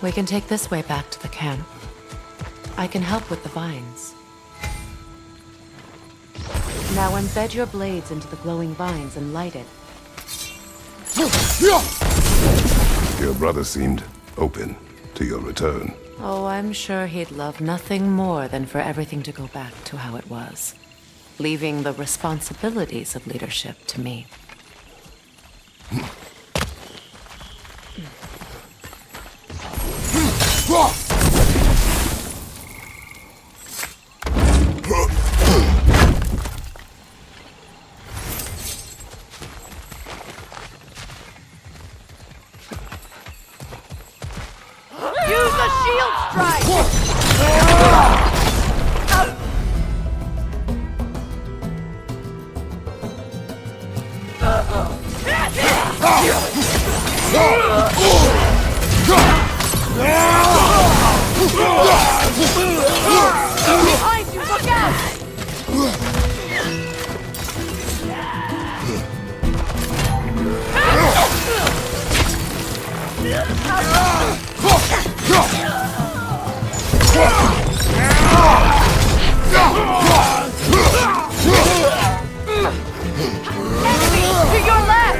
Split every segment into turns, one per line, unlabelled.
We can take this way back to the camp. I can help with the vines. Now embed your blades into the glowing vines and light it.
Your brother seemed open to your return.
Oh, I'm sure he'd love nothing more than for everything to go back to how it was, leaving the responsibilities of leadership to me.
Use the shield strike! Behind you, look out! Enemy to your left!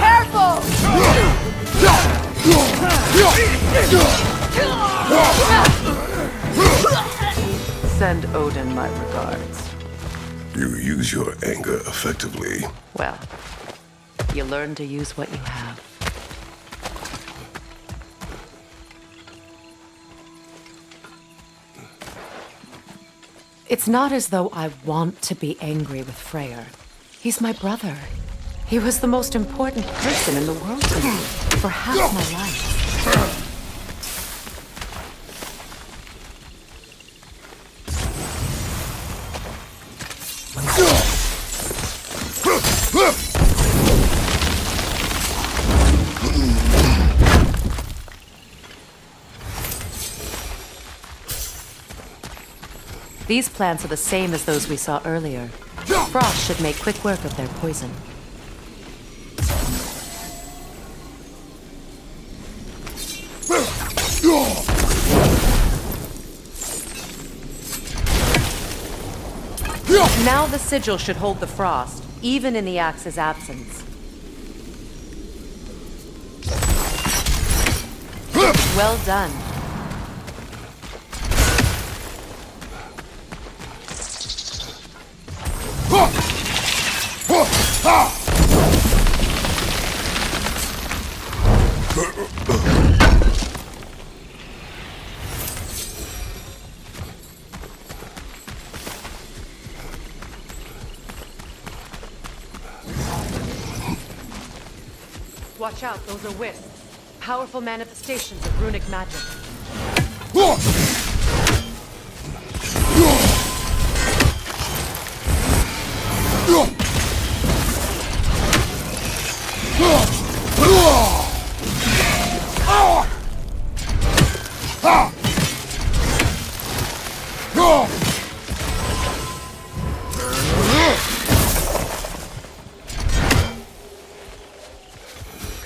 Careful!
Send Odin my regards.
You use your anger effectively.
Well, you learn to use what you have. It's not as though I want to be angry with Freya. He's my brother. He was the most important person in the world to me for half my life. These plants are the same as those we saw earlier. Frost should make quick work of their poison. Now the sigil should hold the frost, even in the axe's absence. Well done. Watch out, those are wisps. Powerful manifestations of runic magic.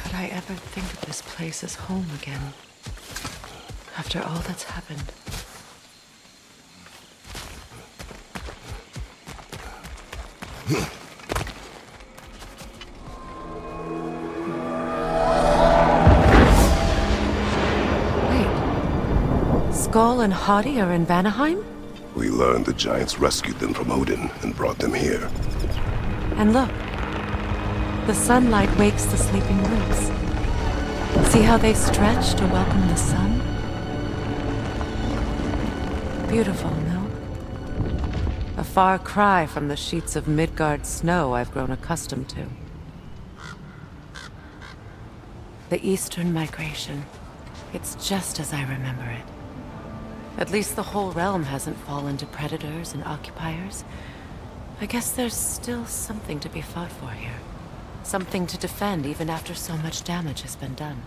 Could I ever think of this place as home again? After all that's happened. Wait. Skull and Hati are in Vanaheim?
We learned the giants rescued them from Odin and brought them here.
And look. The sunlight wakes the sleeping roots. See how they stretch to welcome the sun? Beautiful, no? A far cry from the sheets of Midgard snow I've grown accustomed to. The Eastern Migration. It's just as I remember it. At least the whole realm hasn't fallen to predators and occupiers. I guess there's still something to be fought for here. Something to defend even after so much damage has been done.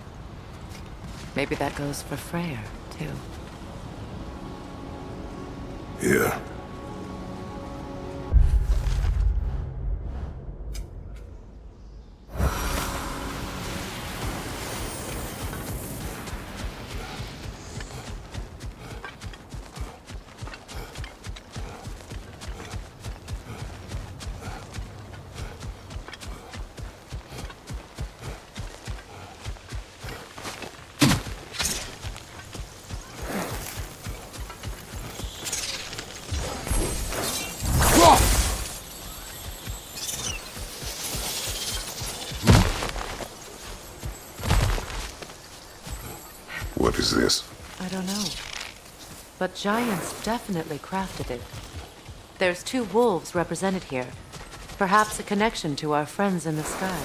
Maybe that goes for Freya, too.
Here. What is this?
I don't know. But giants definitely crafted it. There's 2 wolves represented here. Perhaps a connection to our friends in the sky.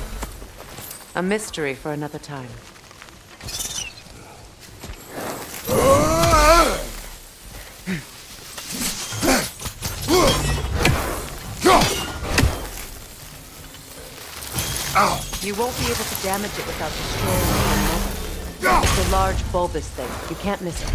A mystery for another time. You won't be able to damage it without destroying it. It's a large bulbous thing. You can't miss it.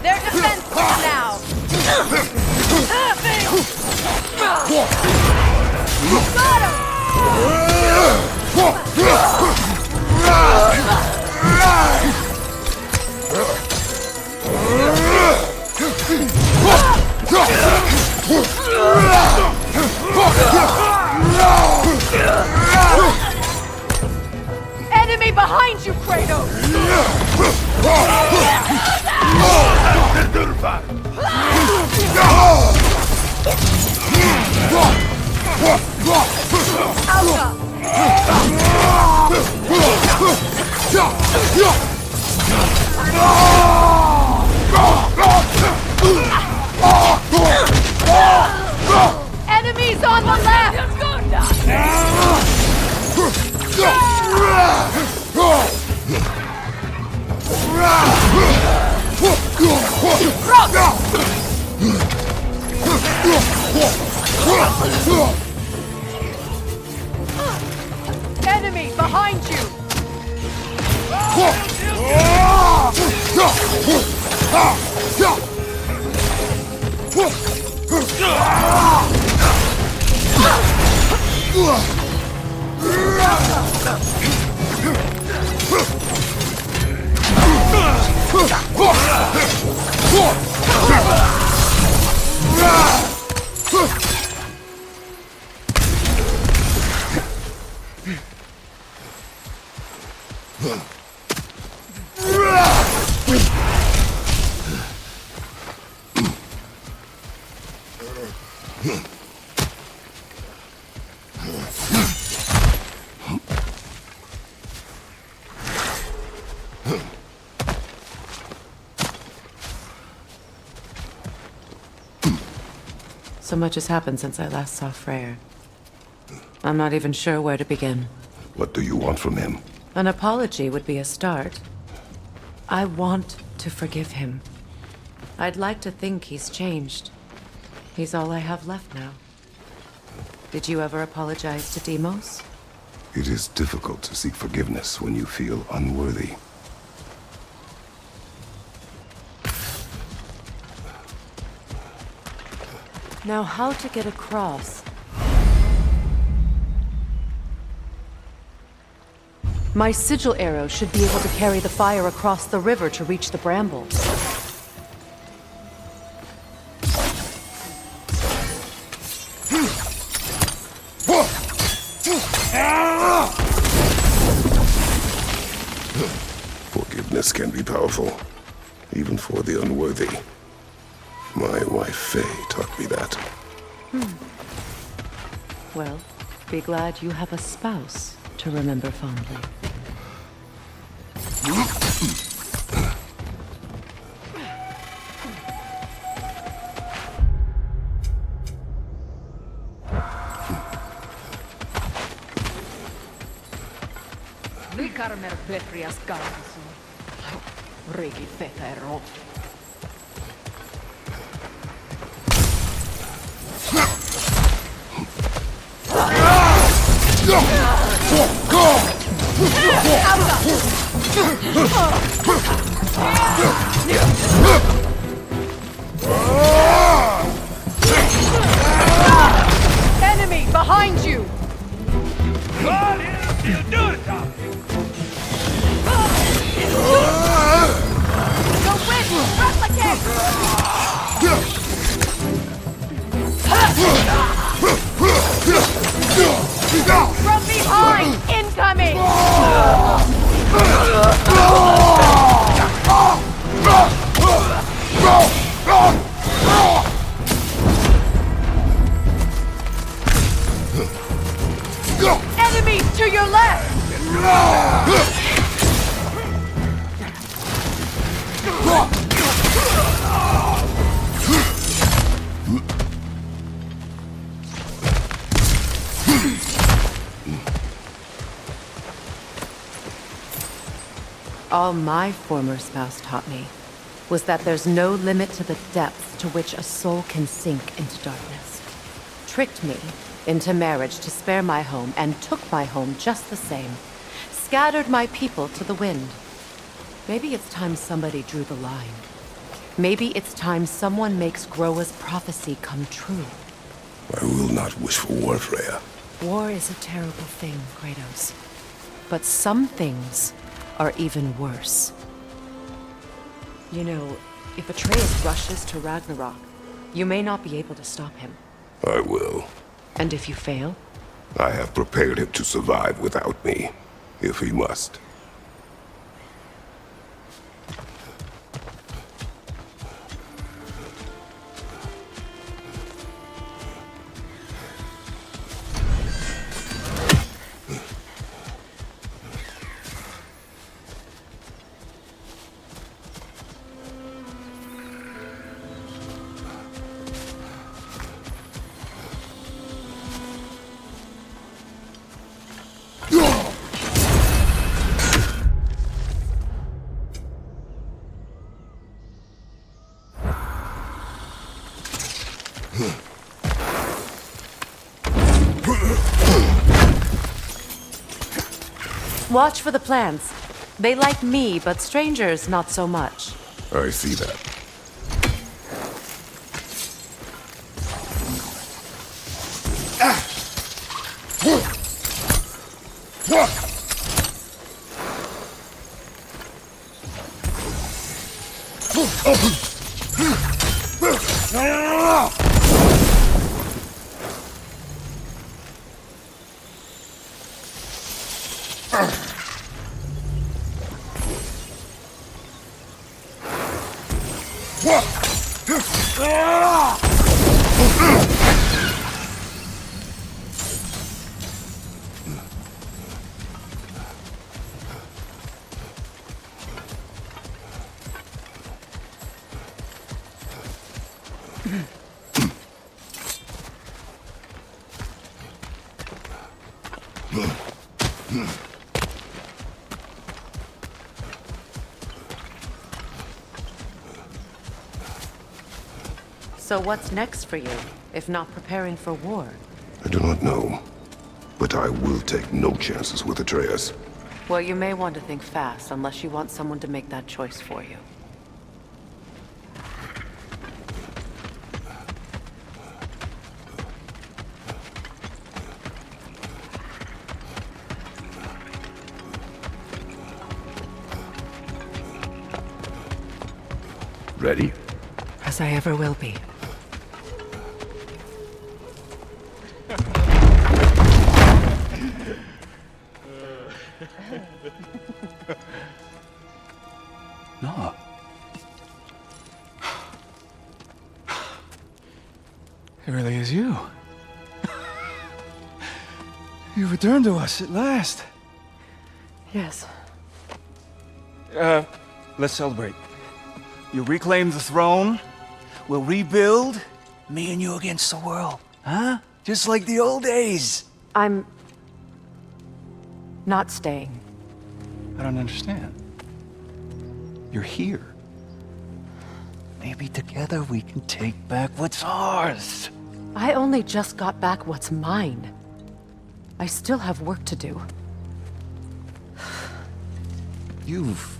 They're defenseless now! Got Enemy behind you, Kratos! Enemies on the left! Enemy behind you!
So much has happened since I last saw Freya. I'm not even sure where to begin.
What do you want from him?
An apology would be a start. I want to forgive him. I'd like to think he's changed. He's all I have left now. Did you ever apologize to Deimos?
It is difficult to seek forgiveness when you feel unworthy.
Now, how to get across? My sigil arrow should be able to carry the fire across the river to reach the brambles.
Forgiveness can be powerful, even for the unworthy. My wife Faye taught me that.
Well, be glad you have a spouse to remember fondly.
Likarmer Petrias Gardisu. Rigi Fetero. Enemy behind you! The wind! Replicate! From behind! Incoming! Enemies to your left!
All my former spouse taught me was that there's no limit to the depths to which a soul can sink into darkness. Tricked me into marriage to spare my home and took my home just the same. Scattered my people to the wind. Maybe it's time somebody drew the line. Maybe it's time someone makes Groa's prophecy come true.
I will not wish for war, Freya.
War is a terrible thing, Kratos. But some things are even worse. You know, if Atreus rushes to Ragnarok, you may not be able to stop him.
I will.
And if you fail?
I have prepared him to survive without me, if he must.
Watch for the plants. They like me, but strangers not so much.
I see that.
So what's next for you, if not preparing for war?
I do not know, but I will take no chances with Atreus.
Well, you may want to think fast, unless you want someone to make that choice for you.
Ready?
As I ever will be.
No. really is you. You returned to us at last.
Yes.
Let's celebrate. You reclaim the throne, we'll rebuild, me and you against the world. Huh? Just like the old days.
I'm... not staying.
I don't understand. You're here. Maybe together we can take back what's ours.
I only just got back what's mine. I still have work to do.
You've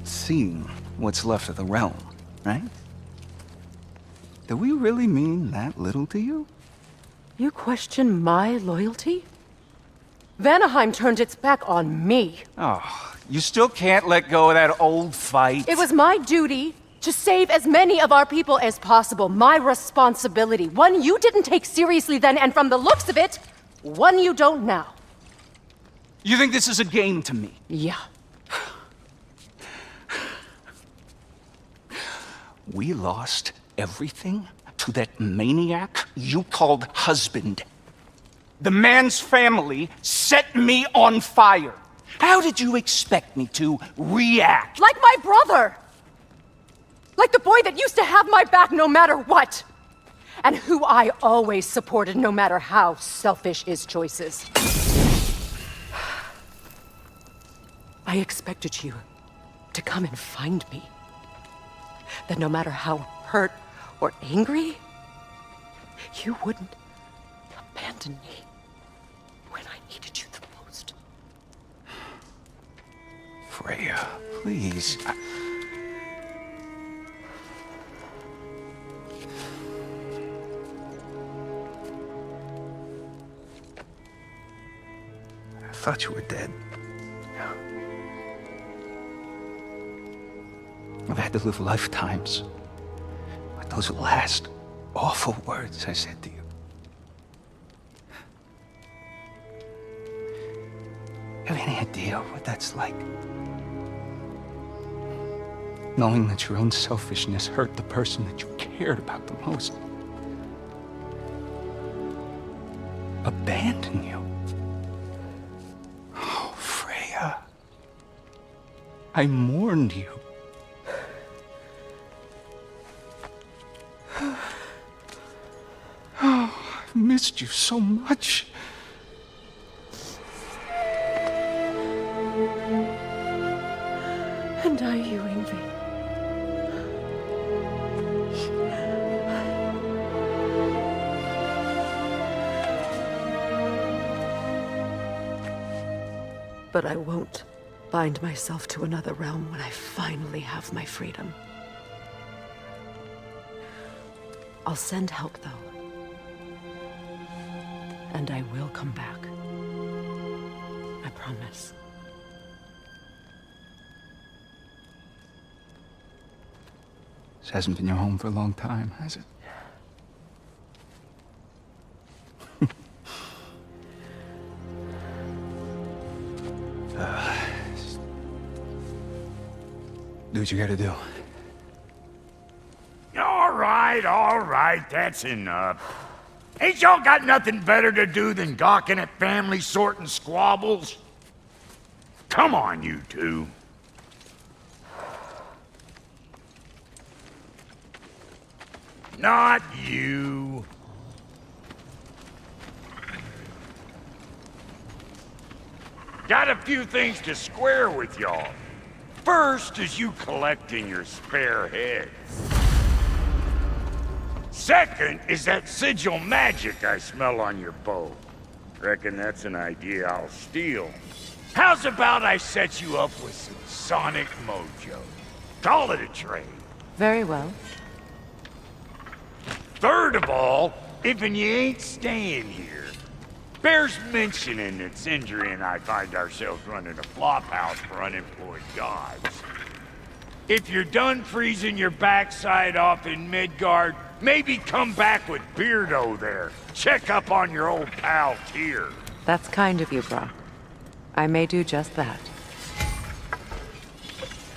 seen what's left of the realm, right? Do we really mean that little to you?
You question my loyalty? Vanaheim turned its back on me.
Oh, you still can't let go of that old fight?
It was my duty to save as many of our people as possible. My responsibility. One you didn't take seriously then, and from the looks of it, one you don't now.
You think this is a game to me?
Yeah.
We lost everything to that maniac you called husband. The man's family set me on fire. How did you expect me to react?
Like my brother! Like the boy that used to have my back no matter what! And who I always supported no matter how selfish his choices. I expected you to come and find me. That no matter how hurt or angry, you wouldn't abandon me when I needed you the most.
Freya, please. I thought you were dead. I've had to live lifetimes with those last awful words I said to you. Have any idea what that's like? Knowing that your own selfishness hurt the person that you cared about the most. Abandon you. Oh, Freya. I mourned you. Oh, I've missed you so much.
And are you, Ingrid? But I won't bind myself to another realm when I finally have my freedom. I'll send help, though. And I will come back. I promise.
This hasn't been your home for a long time, has it? Do what you gotta do.
All right, that's enough. Ain't y'all got nothing better to do than gawking at family sorting squabbles? Come on, you two. Not you. Got a few things to square with y'all. First is you collecting your spare heads. Second is that sigil magic I smell on your bow. Reckon that's an idea I'll steal. How's about I set you up with some sonic mojo? Call it a trade.
Very well.
Third of all, if you ain't staying here, bears mentioning that Sindri and I find ourselves running a flop house for unemployed gods. If you're done freezing your backside off in Midgard, maybe come back with Beardo there. Check up on your old pal Tyr.
That's kind of you, Brock. I may do just that.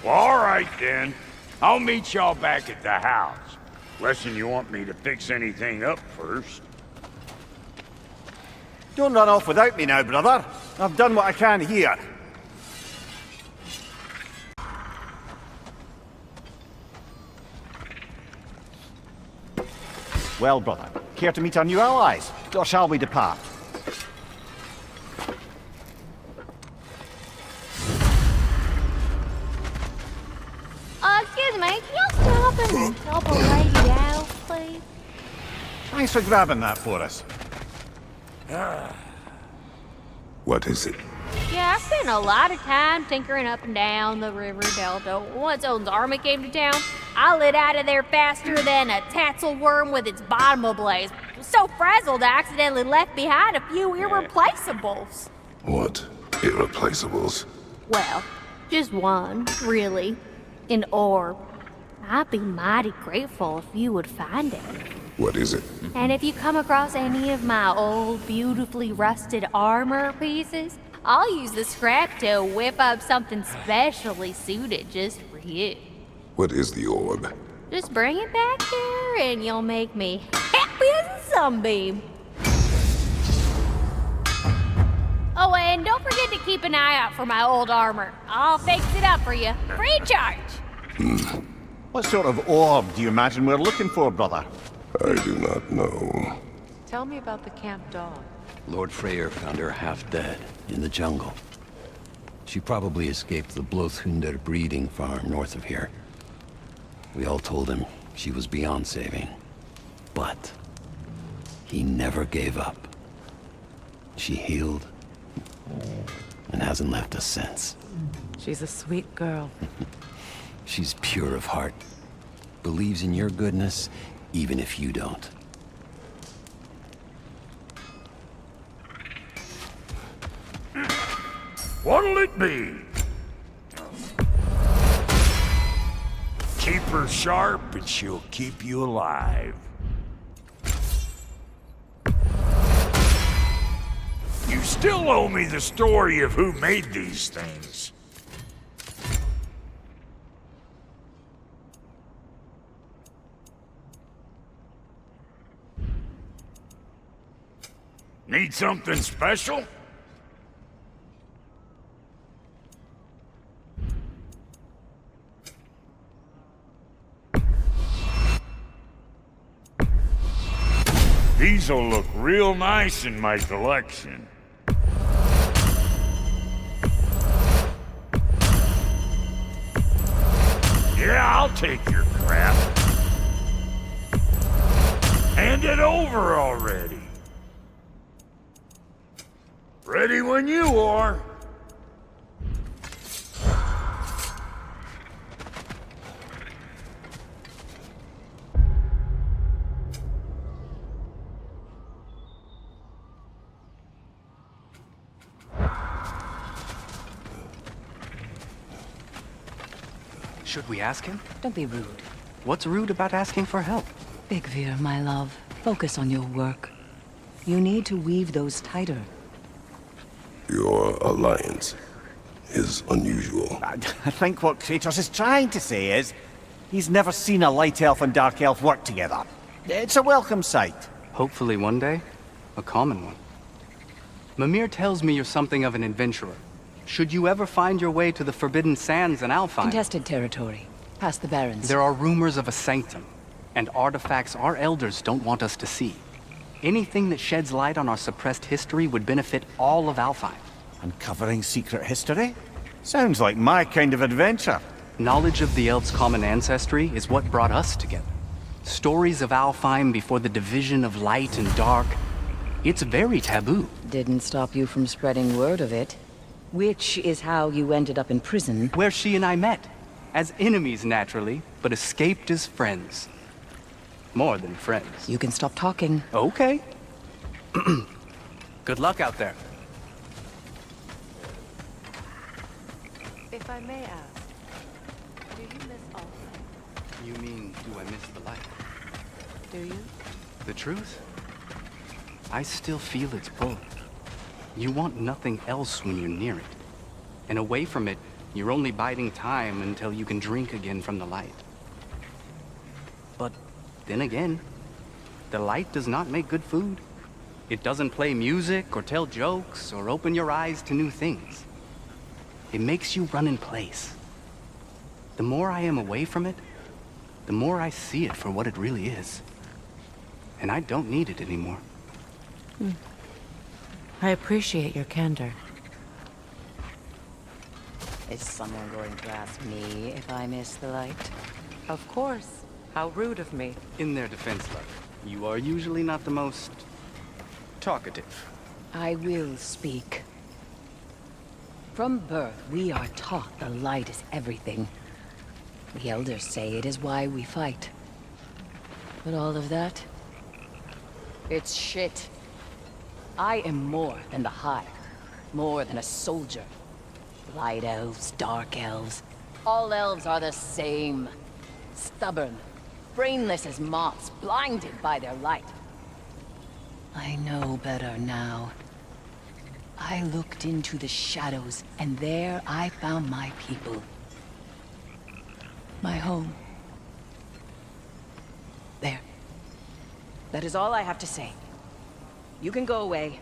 Well, all right then. I'll meet y'all back at the house. Lesson you want me to fix anything up first.
Don't run off without me now, brother. I've done what I can here. Well, brother, care to meet our new allies? Or shall we depart?
Excuse me, can you stop and help a lady out, please?
Thanks for grabbing that for us.
What is it?
Yeah, I spent a lot of time tinkering up and down the river delta. Once Odin's army came to town, I lit out of there faster than a tassel worm with its bottom ablaze. So frazzled, I accidentally left behind a few irreplaceables.
What irreplaceables?
Well, just one, really. An orb. I'd be mighty grateful if you would find it.
What is it?
And if you come across any of my old, beautifully rusted armor pieces, I'll use the scrap to whip up something specially suited just for you.
What is the orb?
Just bring it back here and you'll make me happy as a sunbeam. Oh, and don't forget to keep an eye out for my old armor. I'll fix it up for you, free charge.
What sort of orb do you imagine we're looking for, brother?
I do not know.
Tell me about the camp dog.
Lord Freya found her half dead in the jungle. She probably escaped the Blothunder breeding farm north of here. We all told him she was beyond saving. But he never gave up. She healed and hasn't left us since.
She's a sweet girl.
She's pure of heart. Believes in your goodness, even if you don't.
What'll it be? Keep her sharp and she'll keep you alive. You still owe me the story of who made these things. Need something special? These'll look real nice in my collection. Yeah, I'll take your crap. Hand it over already. Ready when you are.
Should we ask him?
Don't be rude.
What's rude about asking for help?
Big Veer, my love, focus on your work. You need to weave those tighter.
Your alliance is unusual.
I think what Kratos is trying to say is, he's never seen a light elf and dark elf work together. It's a welcome sight.
Hopefully one day, a common one. Mimir tells me you're something of an adventurer. Should you ever find your way to the Forbidden Sands in Alfheim...
Contested territory. Past the Barrens.
There are rumors of a sanctum, and artifacts our elders don't want us to see. Anything that sheds light on our suppressed history would benefit all of Alfheim.
Uncovering secret history? Sounds like my kind of adventure.
Knowledge of the elves' common ancestry is what brought us together. Stories of Alfheim before the division of light and dark. It's very taboo.
Didn't stop you from spreading word of it. Which is how you ended up in prison.
Where she and I met. As enemies, naturally, but escaped as friends. More than friends.
You can stop talking.
Okay. Good luck out there.
If I may ask, do you miss Alfheim?
You mean, do I miss the light?
Do you?
The truth? I still feel its pull. You want nothing else when you're near it. And away from it, you're only biding time until you can drink again from the light. But Then again, the light does not make good food. It doesn't play music or tell jokes or open your eyes to new things. It makes you run in place. The more I am away from it, the more I see it for what it really is. And I don't need it anymore.
I appreciate your candor.
Is someone going to ask me if I miss the light?
Of course. How rude of me.
In their defense, love, you are usually not the most talkative.
I will speak. From birth, we are taught the light is everything. The elders say it is why we fight. But all of that? It's shit. I am more than the Hive. More than a soldier. Light elves, dark elves. All elves are the same. Stubborn. Brainless as moths, blinded by their light. I know better now. I looked into the shadows, and there I found my people. My home. There. That is all I have to say. You can go away.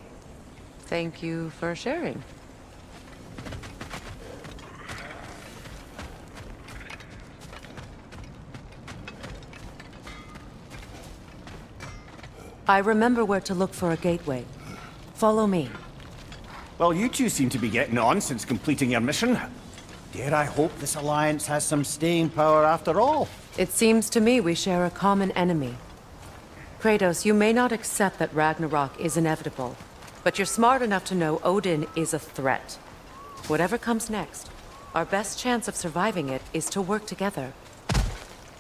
Thank you for sharing. I remember where to look for a gateway. Follow me.
Well, you two seem to be getting on since completing your mission. Dare I hope this alliance has some staying power after all?
It seems to me we share a common enemy. Kratos, you may not accept that Ragnarok is inevitable, but you're smart enough to know Odin is a threat. Whatever comes next, our best chance of surviving it is to work together.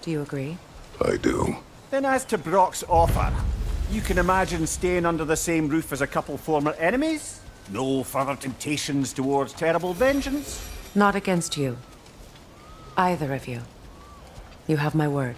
Do you agree?
I do.
Then as to Brock's offer, you can imagine staying under the same roof as a couple former enemies? No further temptations towards terrible vengeance?
Not against you. Either of you. You have my word.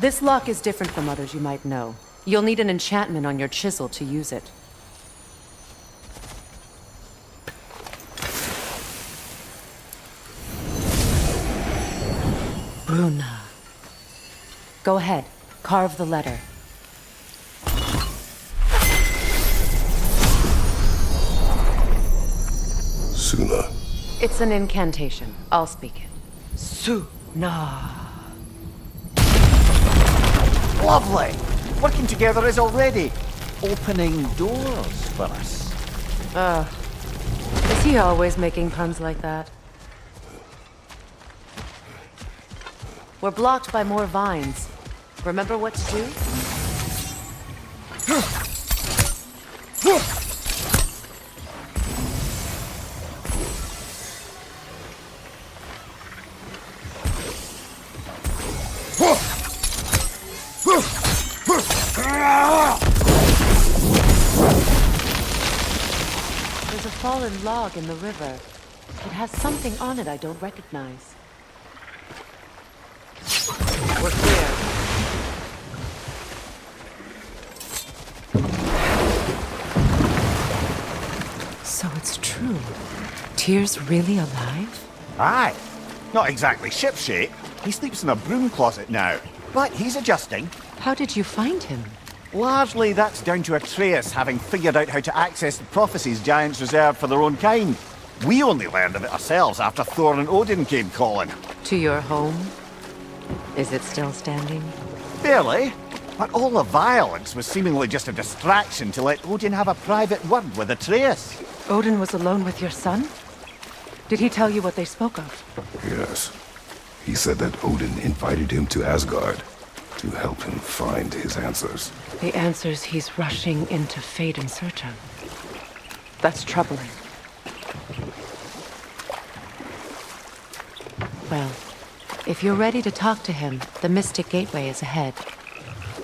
This lock is different from others you might know. You'll need an enchantment on your chisel to use it. Bruna. Go ahead. Carve the letter.
Sooner.
It's an incantation. I'll speak it. Su-na.
Lovely! Working together is already opening doors for us.
Is he always making puns like that? We're blocked by more vines. Remember what to do? There's a fallen log in the river. It has something on it I don't recognize. We're clear. So it's true. Tyr's really alive?
Aye. Not exactly shipshape. He sleeps in a broom closet now. But he's adjusting.
How did you find him?
Largely that's down to Atreus having figured out how to access the prophecies giants reserved for their own kind. We only learned of it ourselves after Thor and Odin came calling.
To your home? Is it still standing?
Barely. But all the violence was seemingly just a distraction to let Odin have a private word with Atreus.
Odin was alone with your son? Did he tell you what they spoke of?
Yes. He said that Odin invited him to Asgard to help him find his answers.
The answers he's rushing into fate in search of. That's troubling. Well, if you're ready to talk to him, the Mystic Gateway is ahead.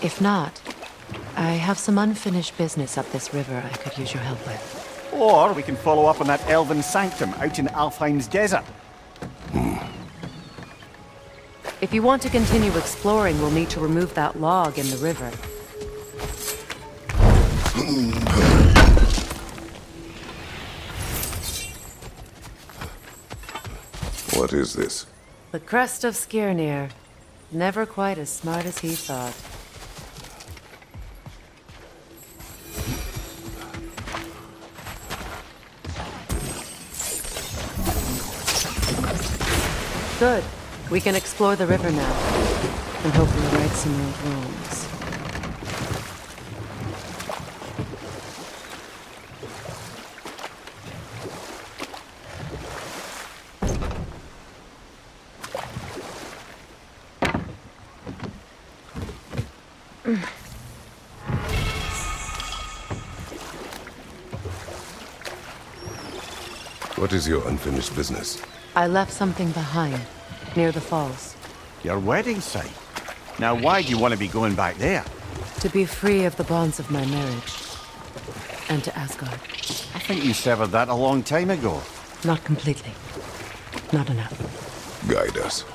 If not, I have some unfinished business up this river I could use your help with.
Or we can follow up on that elven sanctum out in Alfheim's desert.
If you want to continue exploring, we'll need to remove that log in the river.
What is this?
The crest of Skirnir. Never quite as smart as he thought. Good. We can explore the river now, and hopefully right some old wrongs.
What is your unfinished business?
I left something behind, near the falls.
Your wedding site. Now why do you want to be going back there?
To be free of the bonds of my marriage. And to Asgard.
I think you severed that a long time ago.
Not completely. Not enough.
Guide us.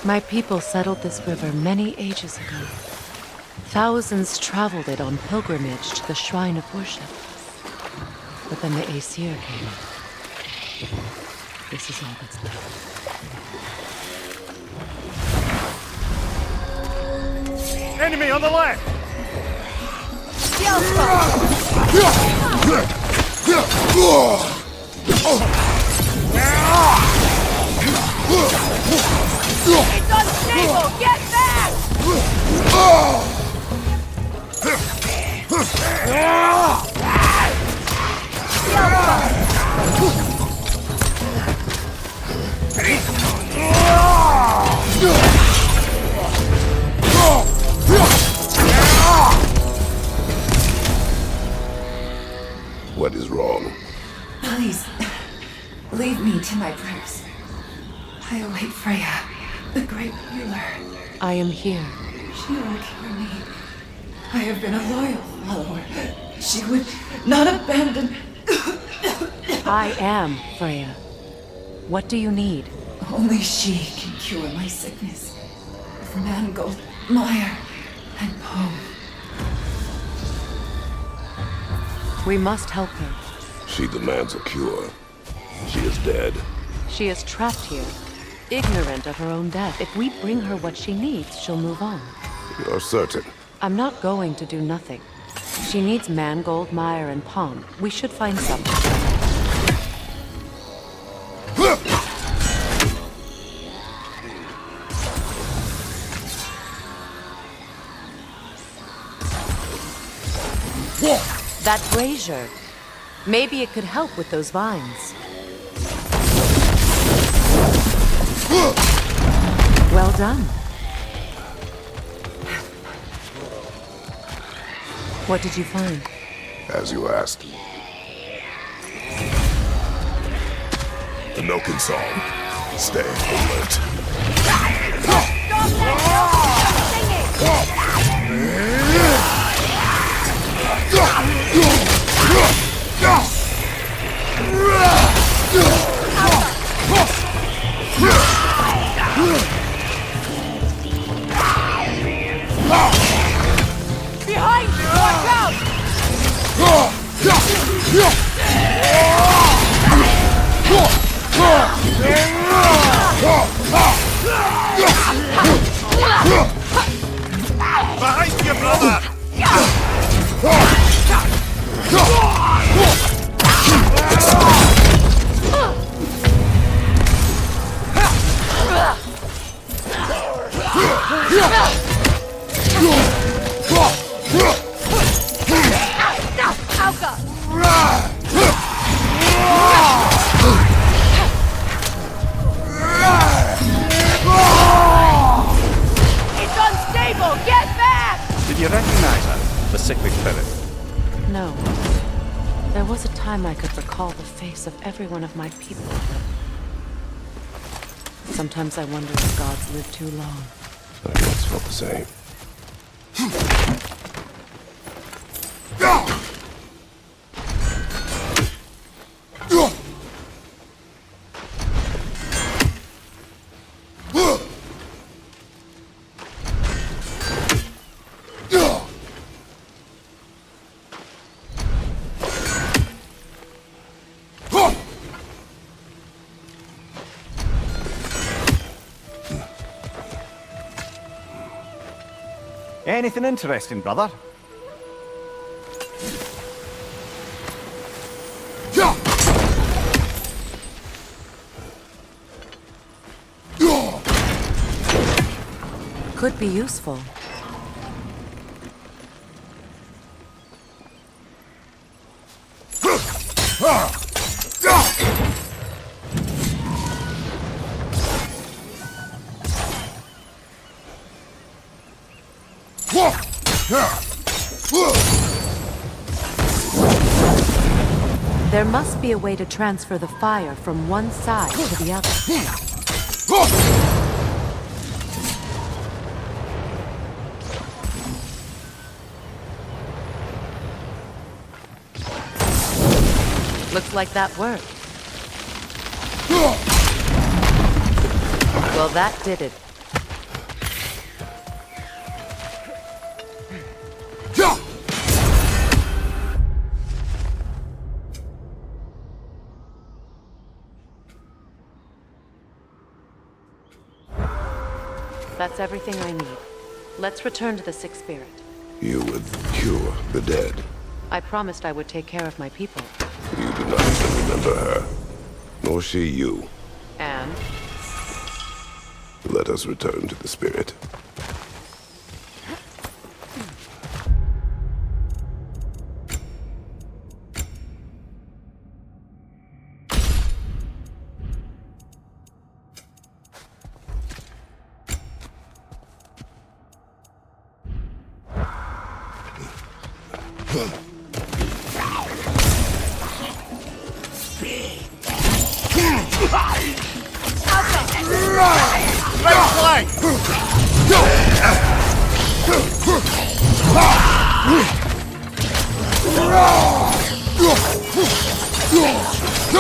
My people settled this river many ages ago. Thousands traveled it on pilgrimage to the shrine of worship. But then the Aesir came. This is all that's left.
Enemy on the left!
It's unstable! Get back!
What is wrong?
Please, leave me to my prayers. I await Freya, the great healer.
I am here.
She will cure me. I have been a loyal follower. She would not abandon...
I am Freya. What do you need?
Only she can cure my sickness. Of mangold, mire, and poe.
We must help her.
She demands a cure. She is dead.
She is trapped here, ignorant of her own death. If we bring her what she needs, she'll move on.
You're certain?
I'm not going to do nothing. She needs mangold, mire, and palm. We should find something. That brazier. Maybe it could help with those vines. Well done. What did you find?
As you asked. The milking song. Stay alert.
Stop that!
Behind you! Watch out!
Behind you, brother!
It's unstable! Get back!
Did you recognize her? The sickly spirit?
No. There was a time I could recall the face of every one of my people. Sometimes I wonder if gods live too long.
I once felt the same.
Anything interesting, brother?
Could be useful. There must be a way to transfer the fire from one side to the other. Looks like that worked. Well, that did it. That's everything I need. Let's return to the Sixth Spirit.
You would cure the dead.
I promised I would take care of my people.
You do not even remember her. Nor she you.
And?
Let us return to the spirit.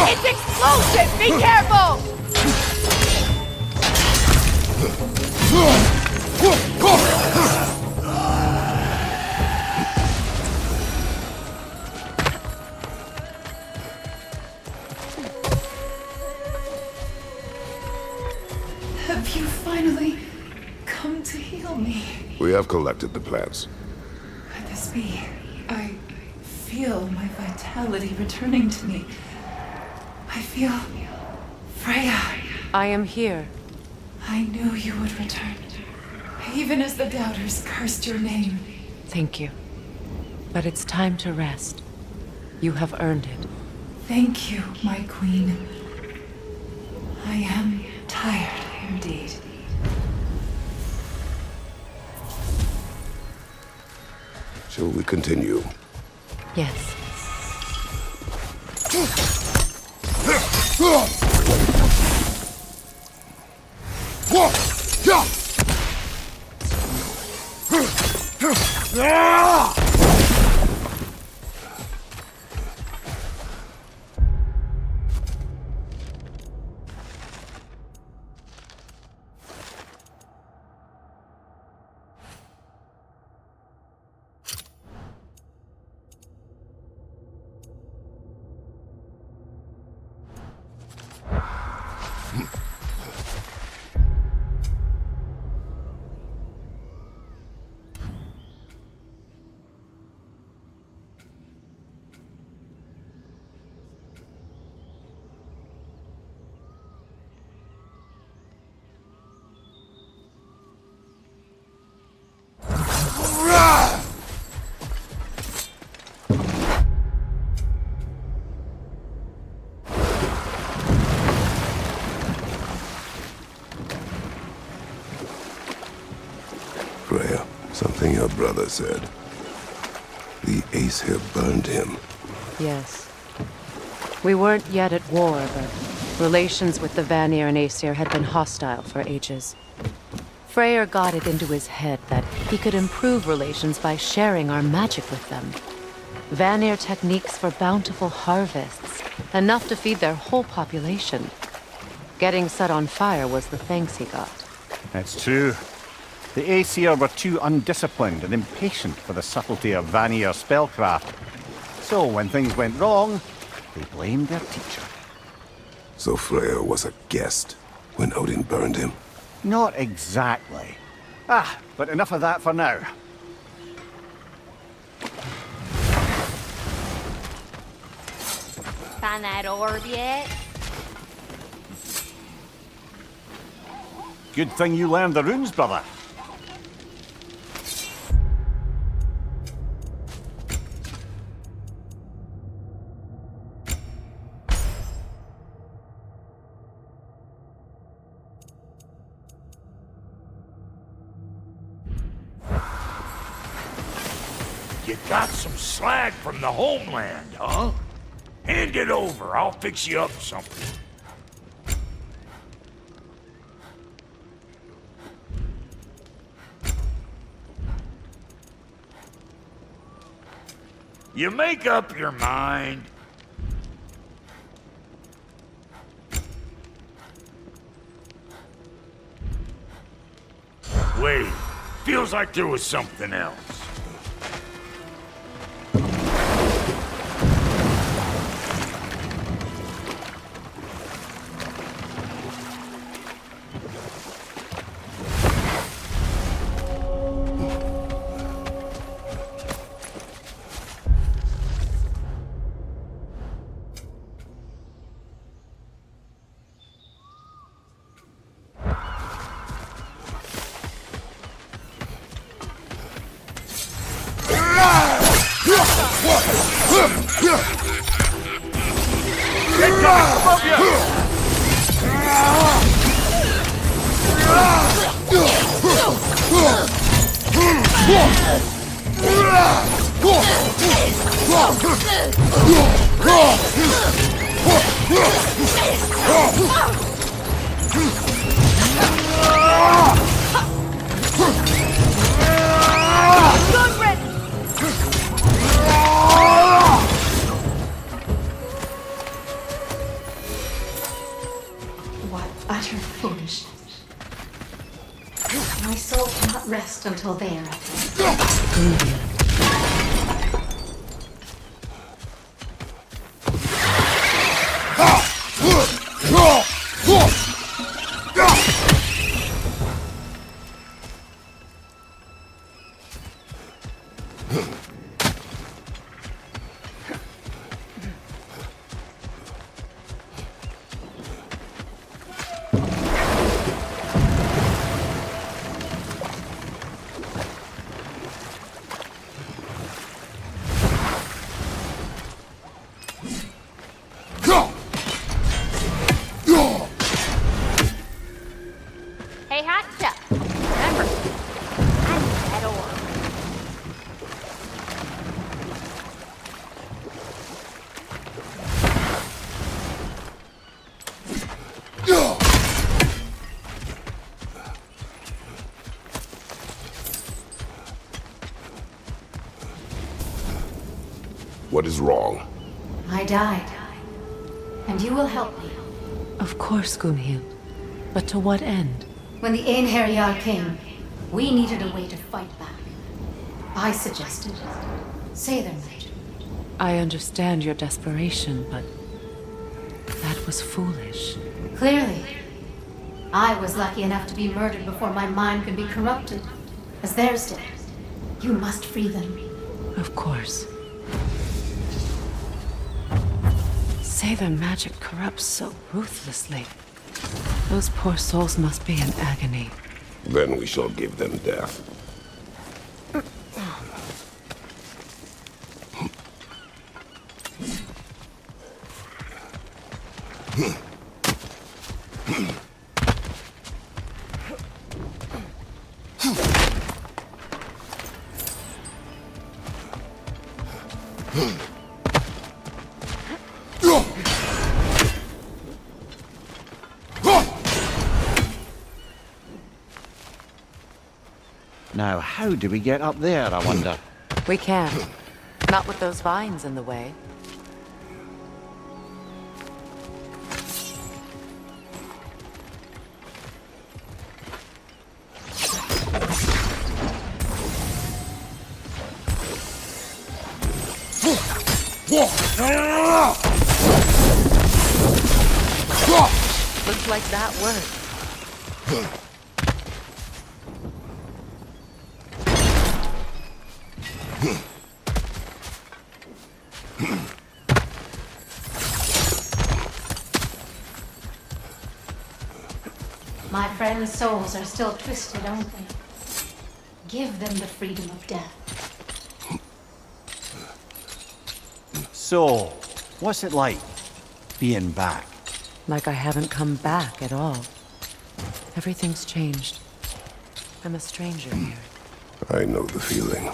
It's explosive! Be careful!
Have you finally come to heal me?
We have collected the plants.
Could this be? I feel my vitality returning to me. I feel... Freya.
I am here.
I knew you would return. Even as the doubters cursed your name.
Thank you. But it's time to rest. You have earned it.
Thank you, my queen. I am tired indeed.
Shall we continue?
Yes.
Freya, something your brother said. The Aesir burned him.
Yes. We weren't yet at war, but relations with the Vanir and Aesir had been hostile for ages. Freyr got it into his head that he could improve relations by sharing our magic with them. Vanir techniques for bountiful harvests, enough to feed their whole population. Getting set on fire was the thanks he got.
It's true. The Aesir were too undisciplined and impatient for the subtlety of Vanir spellcraft. So when things went wrong, they blamed their teacher.
So Freya was a guest when Odin burned him?
Not exactly. But enough of that for now.
Find that orb yet?
Good thing you learned the runes, brother.
You got some slag from the homeland, huh? Hand it over, I'll fix you up something. You make up your mind. Wait, feels like there was something else.
What utter foolishness. My soul cannot rest until they are at peace.
What is wrong?
I died. And you will help me.
Of course, Gunhild. But to what end?
When the Einherjar came, we needed a way to fight back. I suggested Seidr magic.
I understand your desperation, but that was foolish.
Clearly. I was lucky enough to be murdered before my mind could be corrupted, as theirs did. You must free them.
Of course. Seidr magic corrupts so ruthlessly. Those poor souls must be in agony.
Then we shall give them death.
Now, how do we get up there, I wonder?
We can't. Not with those vines in the way. Looks like that worked.
My friends' souls are still twisted, aren't they? Give them the freedom of death.
So, what's it like, being back?
Like I haven't come back at all. Everything's changed. I'm a stranger here.
I know the feeling.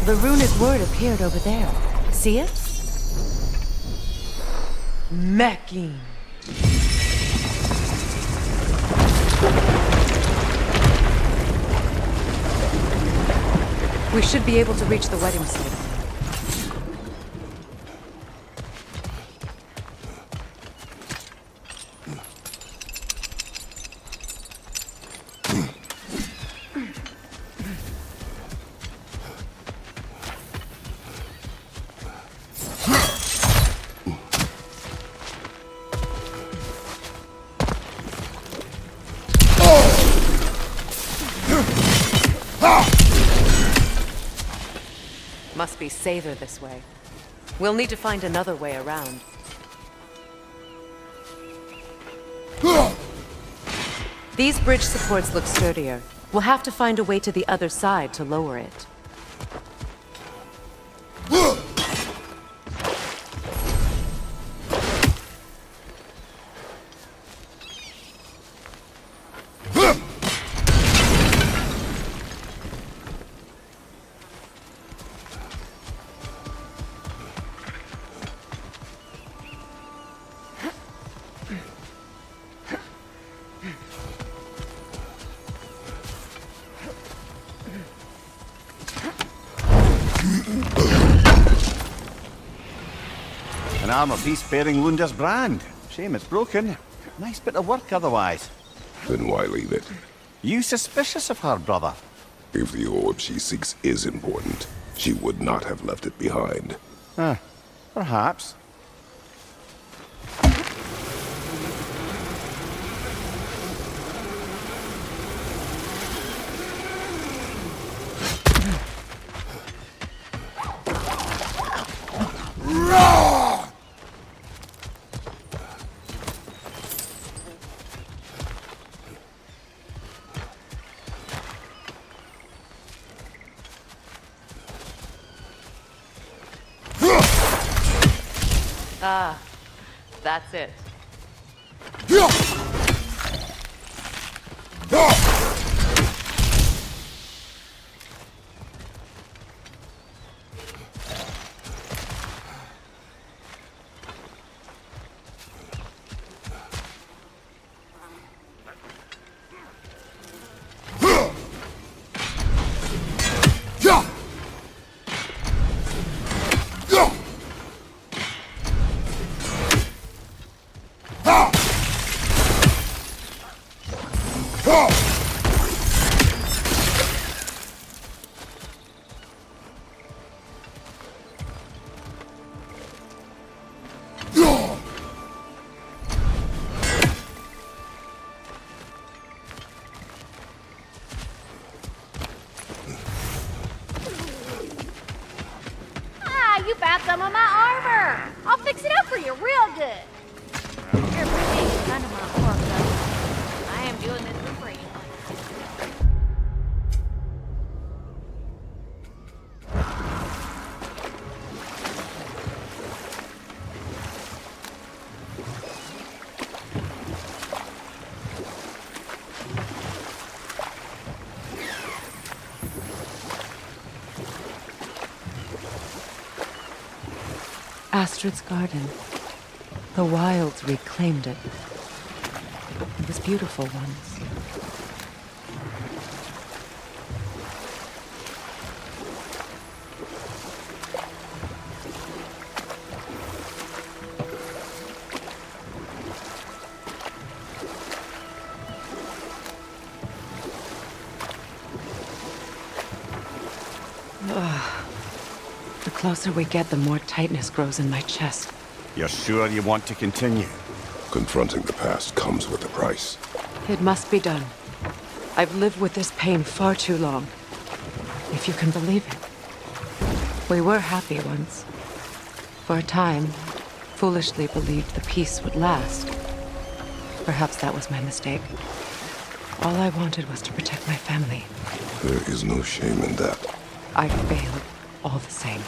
The runic word appeared over there. See it? Mecking. We should be able to reach the wedding site. Must be Seidr this way. We'll need to find another way around. These bridge supports look sturdier. We'll have to find a way to the other side to lower it.
An armor piece bearing Lunda's brand. Shame it's broken. Nice bit of work otherwise.
Then why leave it?
You suspicious of her, brother?
If the orb she seeks is important, she would not have left it behind.
Perhaps.
Ah, that's it.
you found some of my armor. I'll fix it up for you real good. You're pretty kind of my pork, though. I am doing this for free.
Astrid's garden. The wilds reclaimed it. It was beautiful once. The closer we get, the more tightness grows in my chest.
You're sure you want to continue?
Confronting the past comes with a price.
It must be done. I've lived with this pain far too long. If you can believe it. We were happy once. For a time, foolishly believed the peace would last. Perhaps that was my mistake. All I wanted was to protect my family.
There is no shame in that.
I failed all the same.